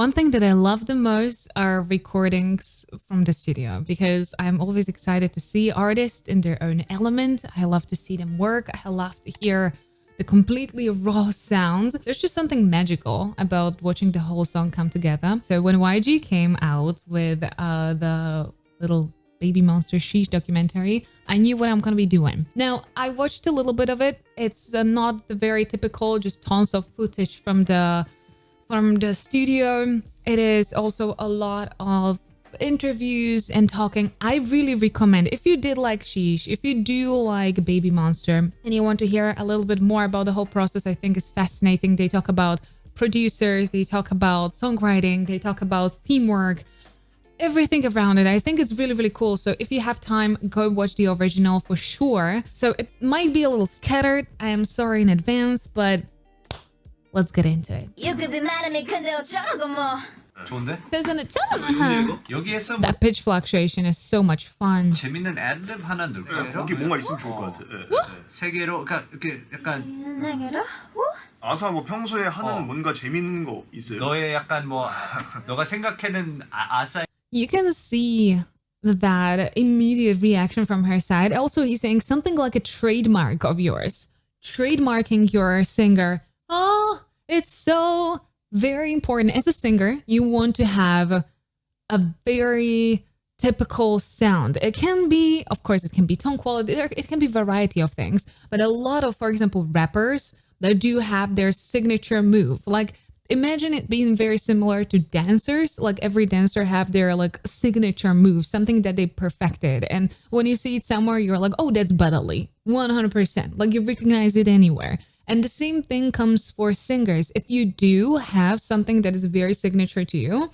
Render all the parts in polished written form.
One thing that I love the most are recordings from the studio because I'm always excited to see artists in their own element. I love to see them work. I love to hear the completely raw sound. There's just something magical about watching the whole song come together. So when YG came out with the little Babymonster SHEESH documentary, I knew what I'm gonna be doing. Now, I watched a little bit of it. It's not the very typical, just tons of footage from the studio. It is also a lot of interviews and talking. I really recommend, if you did like SHEESH, if you do like Babymonster and you want to hear a little bit more about the whole process, I think it's fascinating. They talk about producers, they talk about songwriting, they talk about teamwork, everything around it. I think it's really, really cool. So if you have time, go watch the original for sure. So it might be a little scattered. I am sorry in advance, but let's get into it. You could be mad at me because they'll 좋은데? That pitch fluctuation is so much fun. 재밌는 애드립 하나 넣을까요? 거기 뭔가 있으면 좋을 것 같아. 세 개로, 그러니까 이렇게 약간 아사 뭐 평소에 하는 뭔가 재밌는 거 있어요? 너의 약간 뭐 너가 생각하는 아사. You can see that immediate reaction from her side. Also, he's saying something like a trademark of yours, trademarking your singer. Oh, it's so very important. As a singer, you want to have a very typical sound. It can be, of course, it can be tone quality, it can be variety of things, but a lot of, for example, rappers that do have their signature move. Like, imagine it being very similar to dancers. Like, every dancer have their like signature move, something that they perfected. And when you see it somewhere, you're like, oh, that's Badali, 100%. Like, you recognize it anywhere. And the same thing comes for singers. If you do have something that is very signature to you,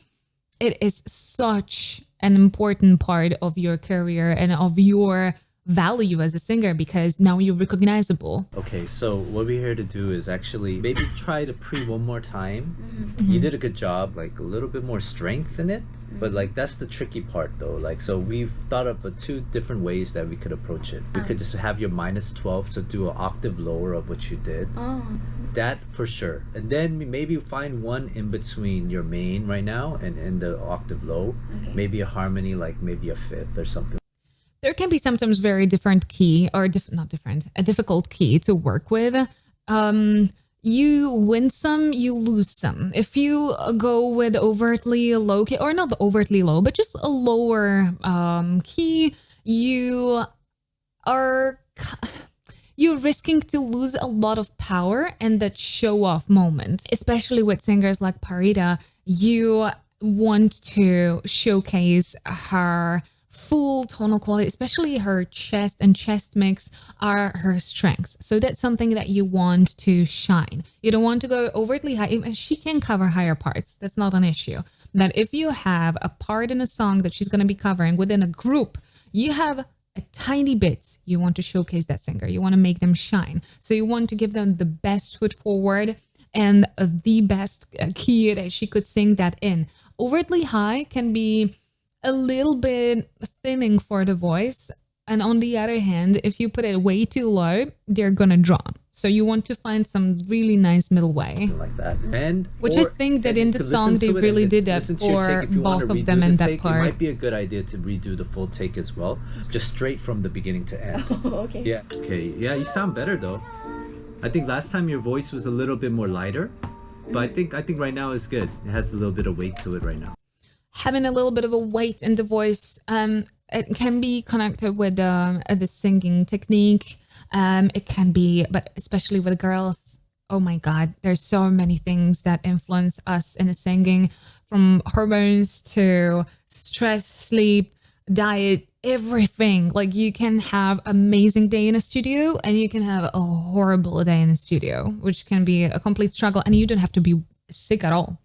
it is such an important part of your career and of your value as a singer because now you're recognizable. Okay, so what we're here to do is actually maybe try to pre one more time. You did a good job, like a little bit more strength in it, but like that's the tricky part though. Like, so we've thought of two different ways that we could approach it. We could just have your -12, so do an octave lower of what you did. That for sure. And then maybe find one in between your main right now and the octave low. Okay. Maybe a harmony, like maybe a fifth or something. There can be sometimes very different key or a difficult key to work with. You win some, you lose some. If you go with overtly low key, or not overtly low, but just a lower key, you're risking to lose a lot of power and that show off moment. Especially with singers like Parita, you want to showcase her full tonal quality, especially her chest and chest mix are her strengths. So that's something that you want to shine. You don't want to go overtly high. She can cover higher parts. That's not an issue. That if you have a part in a song that she's going to be covering within a group, you have a tiny bit. You want to showcase that singer. You want to make them shine. So you want to give them the best foot forward and the best key that she could sing that in. Overtly high can be a little bit thinning for the voice. And on the other hand, if you put it way too low, they're gonna drop. So you want to find some really nice middle way. Like that. And which I think that in the song they really did that for both of them in that part. It might be a good idea to redo the full take as well. Just straight from the beginning to end. Oh, okay. Yeah. Okay. Yeah, you sound better though. I think last time your voice was a little bit more lighter. But I think right now it's good. It has a little bit of weight to it right now. Having a little bit of a weight in the voice, it can be connected with the singing technique. It can be, but especially with girls, oh my God, there's so many things that influence us in the singing, from hormones to stress, sleep, diet, everything. Like, you can have amazing day in a studio and you can have a horrible day in a studio, which can be a complete struggle. And you don't have to be sick at all.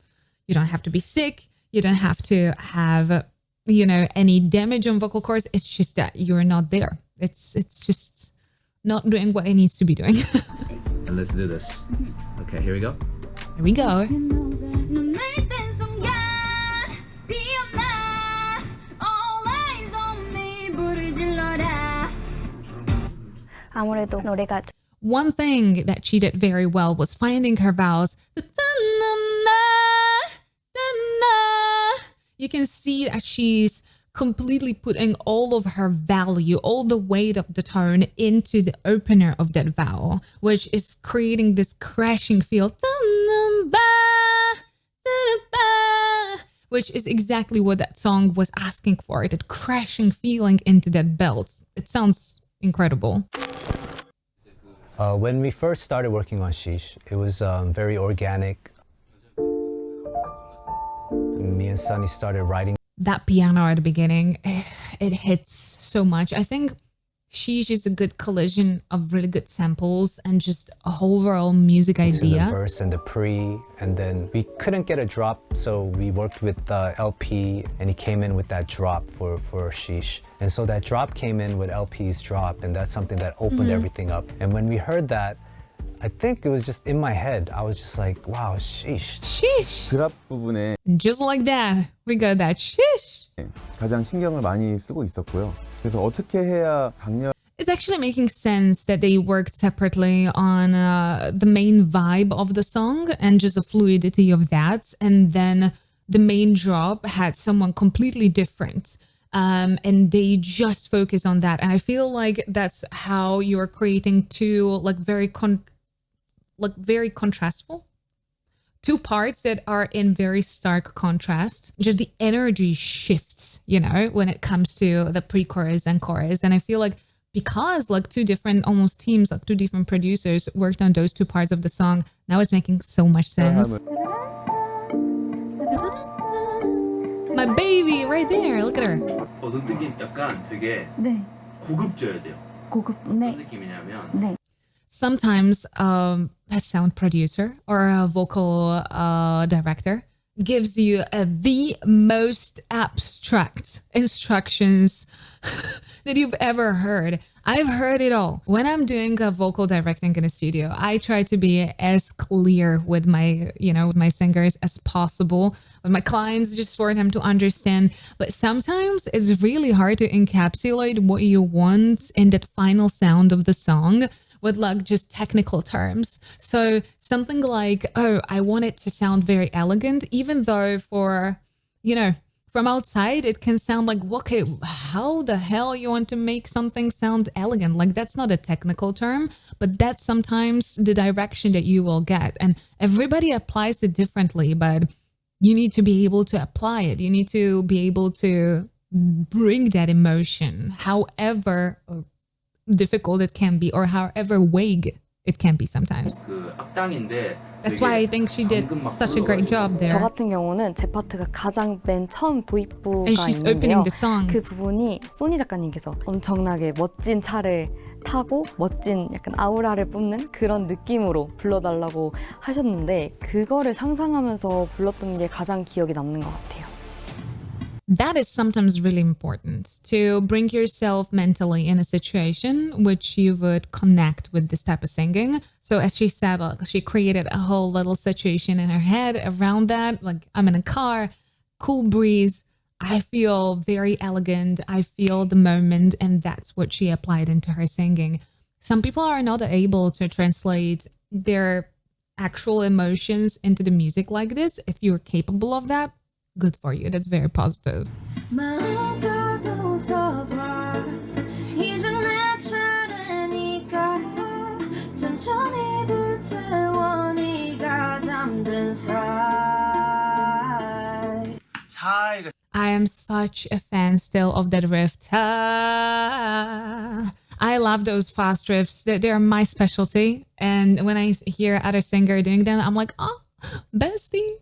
You don't have to be sick. You don't have to have, you know, any damage on vocal cords. It's just that you're not there. It's just not doing what it needs to be doing. And let's do this. Okay, here we go. Here we go. One thing that she did very well was finding her vowels. You can see that she's completely putting all of her value, all the weight of the tone into the opener of that vowel, which is creating this crashing feel, which is exactly what that song was asking for, that crashing feeling into that belt. It sounds incredible. When we first started working on SHEESH, it was very organic. Me and Sunny started writing. That piano at the beginning, it hits so much. I think SHEESH is a good collision of really good samples and just a whole overall music idea. The verse and the pre, and then we couldn't get a drop, so we worked with LP, and he came in with that drop for SHEESH. And so that drop came in with LP's drop, and that's something that opened everything up. And when we heard that, I think it was just in my head. I was just like, wow, sheesh. Sheesh. 드랍 부분에 Just like that, we got that sheesh. 가장 신경을 많이 쓰고 있었고요. 그래서 어떻게 해야 강렬 It's actually making sense that they worked separately on the main vibe of the song and just the fluidity of that. And then the main drop had someone completely different. And they just focus on that. And I feel like that's how you're creating two very contrastful. Two parts that are in very stark contrast. Just the energy shifts, you know, when it comes to the pre-chorus and chorus. And I feel like because two different almost teams, two different producers worked on those two parts of the song, now it's making so much sense. My baby right there, look at her. 느낌 약간 되게 네. 고급져야 돼요. 고급. 네. 어떤 느낌이냐면 네. Sometimes a sound producer or a vocal director gives you the most abstract instructions that you've ever heard. I've heard it all. When I'm doing a vocal directing in a studio, I try to be as clear with my, with my singers as possible, with my clients, just for them to understand. But sometimes it's really hard to encapsulate what you want in that final sound of the song with just technical terms. So something like, oh, I want it to sound very elegant, even though for, from outside, it can sound like, okay, how the hell you want to make something sound elegant? That's not a technical term, but that's sometimes the direction that you will get. And everybody applies it differently, but you need to be able to apply it. You need to be able to bring that emotion, however difficult it can be, or however vague it can be sometimes. 그 악당인데 That's why I think she did such a great job there. 저 같은 경우는 제 파트가 가장 맨 처음 도입부가 And she's opening 있는데요. the song. 그 부분이 소니 작가님께서 엄청나게 멋진 차를 타고 멋진 약간 아우라를 뿜는 그런 느낌으로 불러달라고 하셨는데 그거를 상상하면서 불렀던 게 가장 기억에 남는 것 같아요. That is sometimes really important, to bring yourself mentally in a situation which you would connect with this type of singing. So as she said, she created a whole little situation in her head around that. I'm in a car, cool breeze. I feel very elegant. I feel the moment, and that's what she applied into her singing. Some people are not able to translate their actual emotions into the music like this. If you're capable of that, good for you. That's very positive. I am such a fan still of that riff. I love those fast riffs. They're my specialty. And when I hear other singer doing them, I'm like, oh, bestie.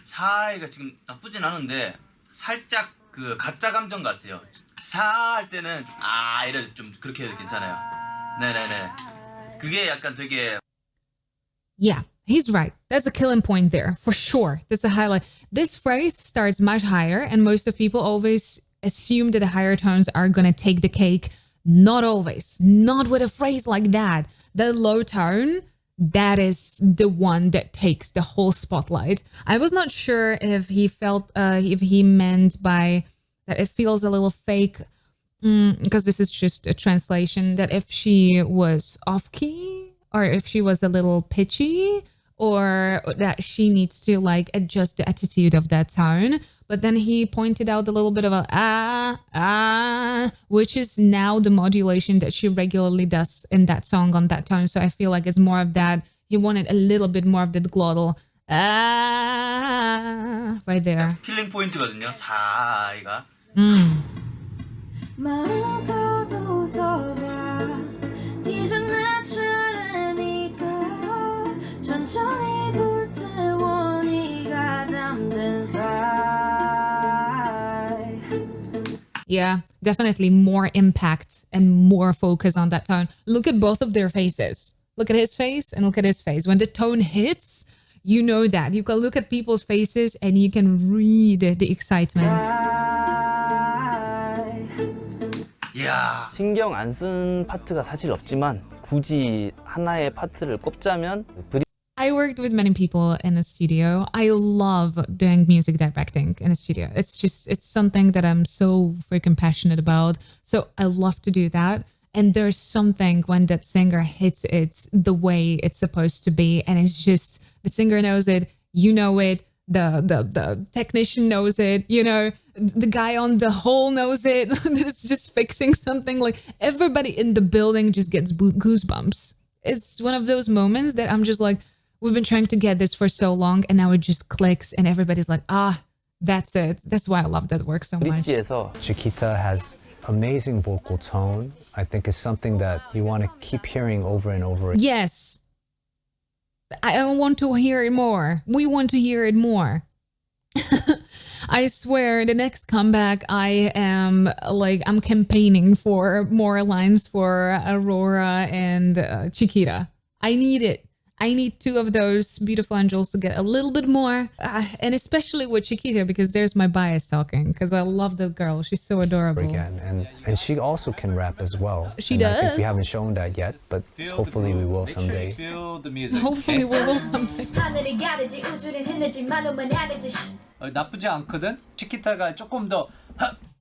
사이가 지금 나쁘진 않은데 살짝 그 가짜 감정 같아요. 사 할 때는 이래 좀 그렇게 해도 괜찮아요. 네네네. 그게 약간 되게. Yeah, he's right. That's a killing point there, for sure. That's a highlight. This phrase starts much higher, and most of people always assume that the higher tones are gonna take the cake. Not always. Not with a phrase like that. The low tone, that is the one that takes the whole spotlight. I was not sure if he felt, if he meant by that it feels a little fake, because this is just a translation, that if she was off key or if she was a little pitchy, or that she needs to like adjust the attitude of that tone. But then he pointed out a little bit of a which is now the modulation that she regularly does in that song on that tone. So I feel like it's more of that. He wanted a little bit more of the glottal right there. 킬링 포인트거든요. 사이가. Yeah, definitely more impact and more focus on that tone. Look at both of their faces. Look at his face and look at his face. When the tone hits, you know that. You can look at people's faces and you can read the excitement. 이야. 신경 안 쓴 파트가 사실 없지만 굳이 하나의 파트를 꼽자면 I worked with many people in a studio. I love doing music directing in a studio. It's something that I'm so freaking passionate about. So I love to do that. And there's something when that singer hits it the way it's supposed to be. And it's just, the singer knows it, you know it, the technician knows it, you know, the guy on the hole knows it. It's just fixing something. Like everybody in the building just gets goosebumps. It's one of those moments that I'm just like, we've been trying to get this for so long, and now it just clicks, and everybody's like, that's it. That's why I love that work so much. 브릿지에서 Chiquita has amazing vocal tone. I think it's something that you want to keep hearing over and over. Yes. I want to hear it more. We want to hear it more. I swear, the next comeback, I'm campaigning for more lines for Aurora and Chiquita. I need it. I need two of those beautiful angels to get a little bit more. And especially with Chiquita, because there's my bias talking, because I love the girl. She's so adorable. Again. And she also can rap as well. She and does. I think we haven't shown that yet, but hopefully we will someday. Feel the music. Hopefully we will someday. 나쁘지 않거든. 치키타가 조금 더.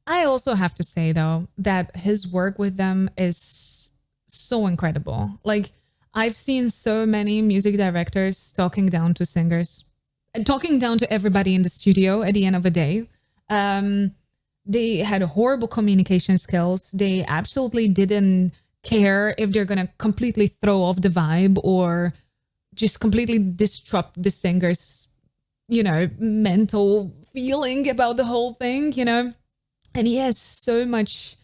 I also have to say, though, that his work with them is so incredible. Like, I've seen so many music directors talking down to singers and talking down to everybody in the studio at the end of the day. They had horrible communication skills. They absolutely didn't care if they're going to completely throw off the vibe or just completely disrupt the singer's, you know, mental feeling about the whole thing, you know. And he has so much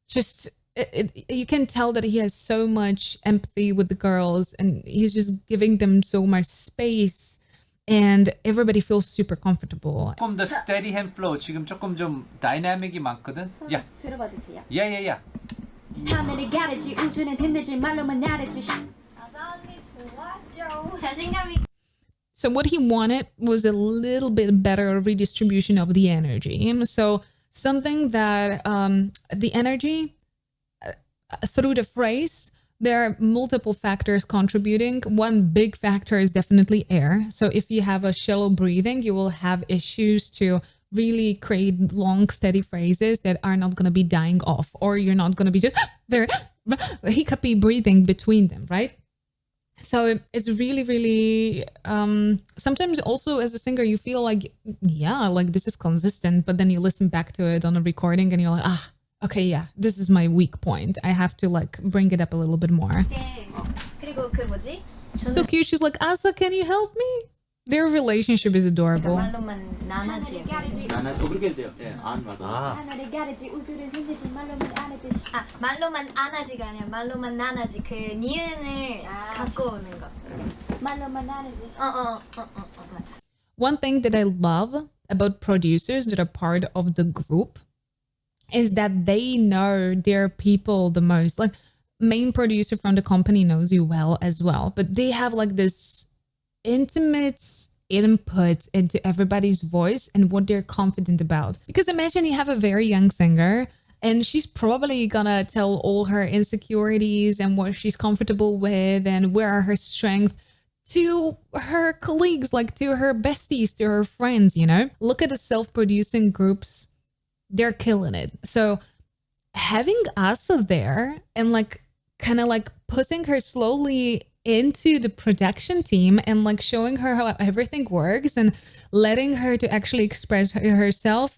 just... you can tell that he has so much empathy with the girls, and he's just giving them so much space, and everybody feels super comfortable. 조금 더 steady hand flow. 지금 조금 좀 다이나믹이 많거든. 야. 들어봐도 돼요? 야야야. 하늘을 가르지 우주는 흔들지 말로만 나르지. 자신감이. So what he wanted was a little bit better redistribution of the energy. So something that the energy through the phrase, there are multiple factors contributing. One big factor is definitely air. So if you have a shallow breathing, you will have issues to really create long, steady phrases that are not going to be dying off, or you're not going to be just very hiccupy breathing between them, right? So it's really, really, sometimes also as a singer, you feel like, yeah, like this is consistent, but then you listen back to it on a recording and you're like, okay, yeah, this is my weak point. I have to like bring it up a little bit more. 그리고 그 뭐지? She's so cute. She's like, ASA, can you help me? Their relationship is adorable. 말로만 나나지. 그렇게 해도 돼요. 예, 안 말고. 하늘을 가르지 우주를 흔들지 말로만 안하지. 말로만 안하지가 아니라 말로만 나나지. 그 니은을 갖고 오는 거. 말로만 나나지. 맞아. One thing that I love about producers that are part of the group is that they know their people the most. Like, main producer from the company knows you well as well, but they have like this intimate input into everybody's voice and what they're confident about. Because imagine you have a very young singer and she's probably gonna tell all her insecurities and what she's comfortable with and where are her strengths to her colleagues, like to her besties, to her friends, you know? Look at the self-producing groups. They're killing it. So having ASA there and like kind of like putting her slowly into the production team and like showing her how everything works and letting her to actually express herself.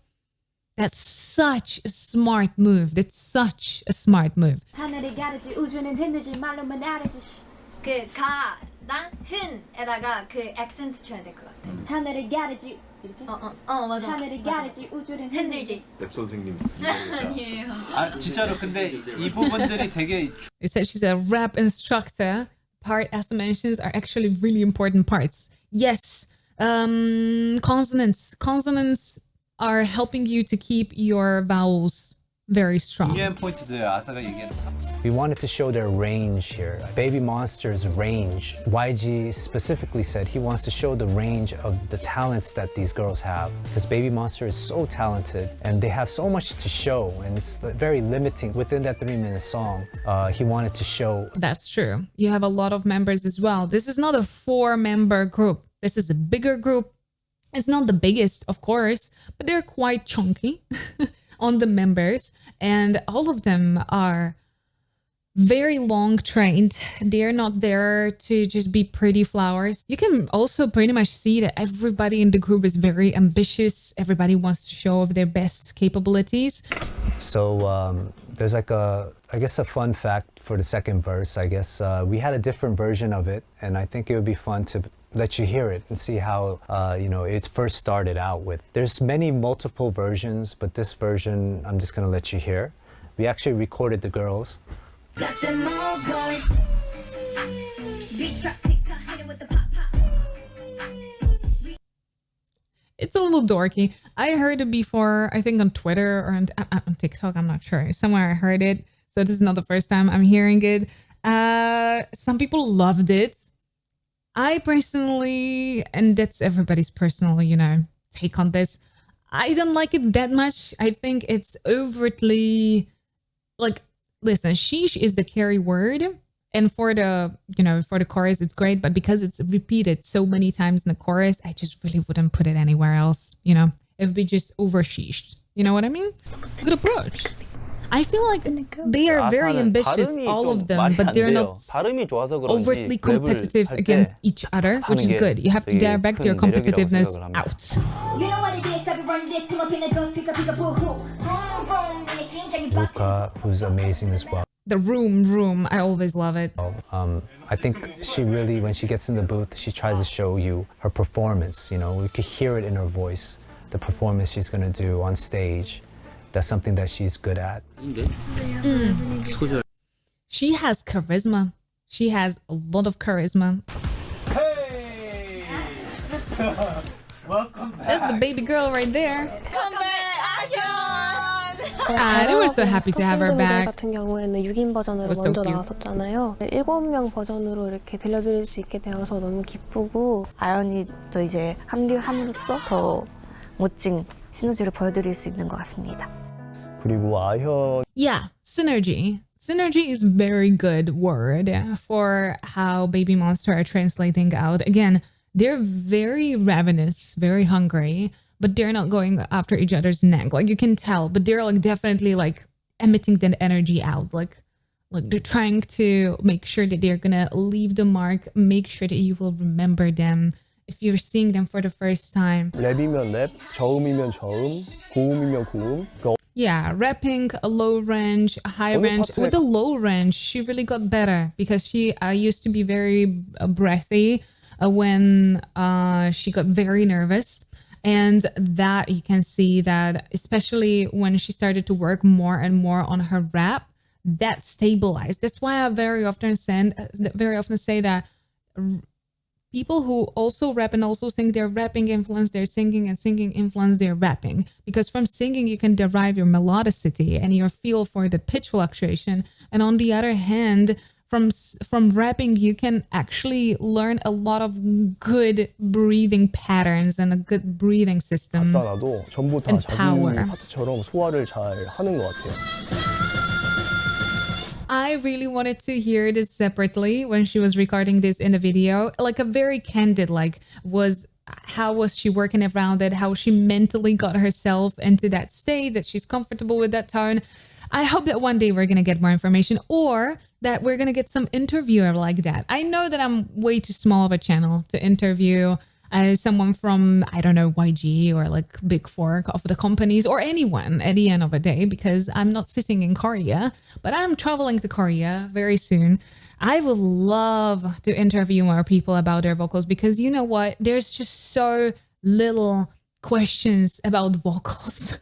That's such a smart move. That's such a smart move. 하늘이 가르지 우주는 흔들지 말로만 알아지. 그 가랑 흔에다가 그 액센트 쳐야 될 것 같아. 하늘이 가르지 이렇게? 맞아. 하늘이 가르지 우주는 흔들지. 랩 선생님. 아니에요. 아 진짜로 근데 이 부분들이 되게 It said she's a rap instructor. Part as mentions are actually really important parts. Yes, consonants. Consonants are helping you to keep your vowels very strong. 중요한 포인트들 아사가 얘기하는. We wanted to show their range here. Babymonster's range. YG specifically said he wants to show the range of the talents that these girls have. Because Babymonster is so talented and they have so much to show, and it's very limiting within that 3-minute song. He wanted to show. That's true. You have a lot of members as well. This is not a 4-member group. This is a bigger group. It's not the biggest, of course, but they're quite chunky on the members. And all of them are very long trained. They're not there to just be pretty flowers. You can also pretty much see that everybody in the group is very ambitious. Everybody wants to show off their best capabilities. So there's like I guess a fun fact for the second verse. I guess we had a different version of it, and I think it would be fun to let you hear it and see how it first started out with. There's multiple versions, but this version I'm just gonna let you hear. We actually recorded the girls. Got them all going. Beat trap, tick-tock, hit it with the pop-pop. It's a little dorky. I heard it before, I think on Twitter or on TikTok, I'm not sure. Somewhere I heard it. So this is not the first time I'm hearing it. Some people loved it. I personally, and that's everybody's personal, take on this. I don't like it that much. I think it's overtly, listen, sheesh is the carry word. And for the chorus, it's great. But because it's repeated so many times in the chorus, I just really wouldn't put it anywhere else. It would be just over sheeshed. You know what I mean? Good approach. I feel like they are very ambitious, all of them, but they're not overtly competitive against each other, which is good. You have to direct your competitiveness out. You know what it is, everyone this come up in a ghost, pick a boo hoo. Vroom, vroom, and it's Luca, who's amazing as well. The room, I always love it. I think she really, when she gets in the booth, she tries to show you her performance. We could hear it in her voice, the performance she's gonna do on stage. That's something that she's good at. She has charisma. She has a lot of charisma. Hey! Welcome back. That's the baby girl right there. Come back, They were so happy to have her back. 같은 경우에는 6인 버전으로 So 먼저 cute. 나왔었잖아요. 7명 버전으로 이렇게 들려드릴 수 있게 되어서 너무 기쁘고 아연이도 이제 합류함으로써 더 멋진 시너지를 보여드릴 수 있는 것 같습니다. 그리고 아현. Yeah, synergy. Synergy is very good word for how Babymonster are translating out. Again, they're very ravenous, very hungry, but they're not going after each other's neck. You can tell, but they're definitely emitting that energy out. Like they're trying to make sure that they're gonna leave the mark, make sure that you will remember them if you're seeing them for the first time. 랩이면 랩, 저음이면 저음, 고음이면 고음. Yeah, rapping a low range, a high range. With the low range, she really got better because she used to be very breathy when she got very nervous. And that you can see that, especially when she started to work more and more on her rap, that stabilized. That's why I very often say that people who also rap and also sing, their rapping influence their singing, and singing influence their rapping. Because from singing, you can derive your melodicity and your feel for the pitch fluctuation. And on the other hand, from rapping, you can actually learn a lot of good breathing patterns and a good breathing system and power. 파트처럼 소화를 잘 하는 것 같아요. I really wanted to hear this separately when she was recording this in the video, a very candid, how was she working around it, how she mentally got herself into that state, that she's comfortable with that tone. I hope that one day we're going to get more information, or that we're gonna get some interviewer like that. I know that I'm way too small of a channel to interview someone from, I don't know, YG or like Big Four of the companies or anyone at the end of the day, because I'm not sitting in Korea, but I'm traveling to Korea very soon. I would love to interview more people about their vocals, because you know what? There's just so little questions about vocals.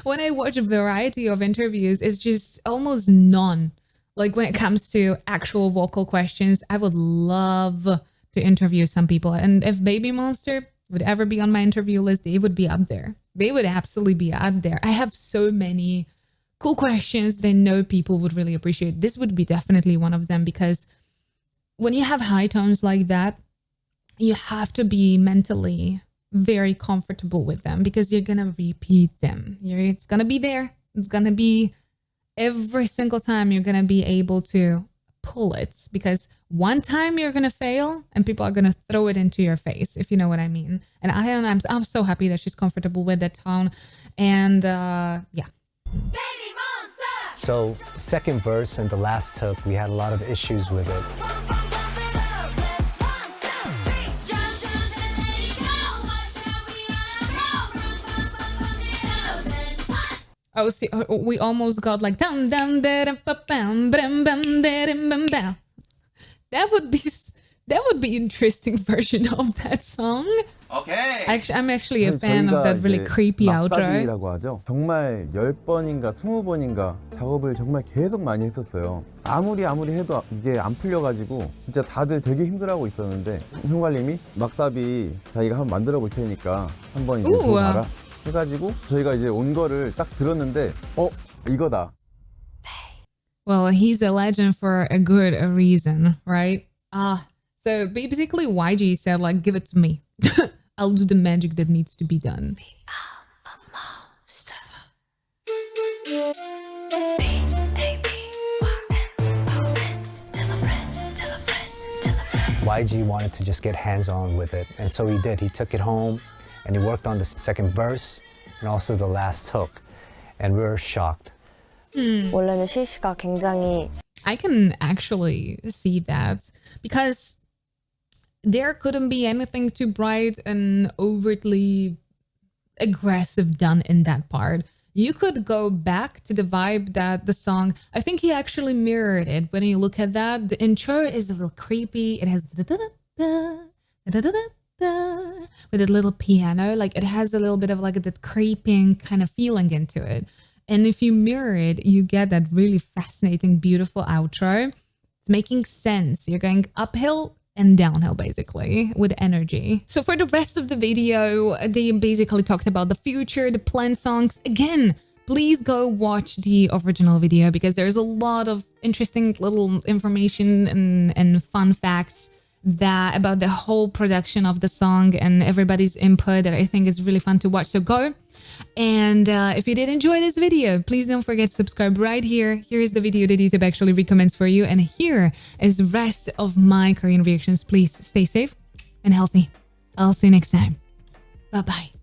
When I watch a variety of interviews, it's just almost none. Like when it comes to actual vocal questions, I would love to interview some people. And if Babymonster would ever be on my interview list, they would be up there. They would absolutely be up there. I have so many cool questions that I know people would really appreciate. This would be definitely one of them, because when you have high tones like that, you have to be mentally very comfortable with them, because you're gonna repeat them. It's gonna be there. It's gonna be every single time you're gonna be able to pull it, because one time you're gonna fail and people are gonna throw it into your face, if you know what I mean. And I'm so happy that she's comfortable with that tone. And yeah. So the second verse and the last hook, we had a lot of issues with it. Oh, see, we almost got like dum dum da dum ba bam bam bam da dum bam bam. That would be interesting version of that song. Okay. I'm actually a fan of that really creepy outro. 막사기라고 하죠. 정말 10번인가 20번인가 작업을 정말 계속 많이 했었어요. 아무리 해도 이게 안 풀려가지고 진짜 다들 되게 힘들어하고 있었는데 총괄님이 막사비 자기가 한번 만들어 볼 테니까 한번 이제 줘봐라 해가지고 저희가 이제 온 거를 딱 들었는데 이거다. Well, he's a legend for a good reason, right? So basically YG said like, give it to me. I'll do the magic that needs to be done. YG wanted to just get hands-on with it, and so he did. He took it home and he worked on the second verse and also the last hook, and we were shocked. 원래는 시시가 굉장히 I can actually see that, because there couldn't be anything too bright and overtly aggressive done in that part. You could go back to the vibe that the song, I think he actually mirrored it. When you look at that, the intro is a little creepy. It has with a little piano, like it has a little bit of like that creeping kind of feeling into it. And if you mirror it, you get that really fascinating, beautiful outro. It's making sense. You're going uphill and downhill basically with energy. So for the rest of the video, they basically talked about the future, the planned songs. Again, please go watch the original video, because there's a lot of interesting little information and fun facts about the whole production of the song and everybody's input that I think is really fun to watch. So go. And if you did enjoy this video, please don't forget to subscribe right here. Here is the video that YouTube actually recommends for you. And here is the rest of my Korean reactions. Please stay safe and healthy. I'll see you next time. Bye-bye.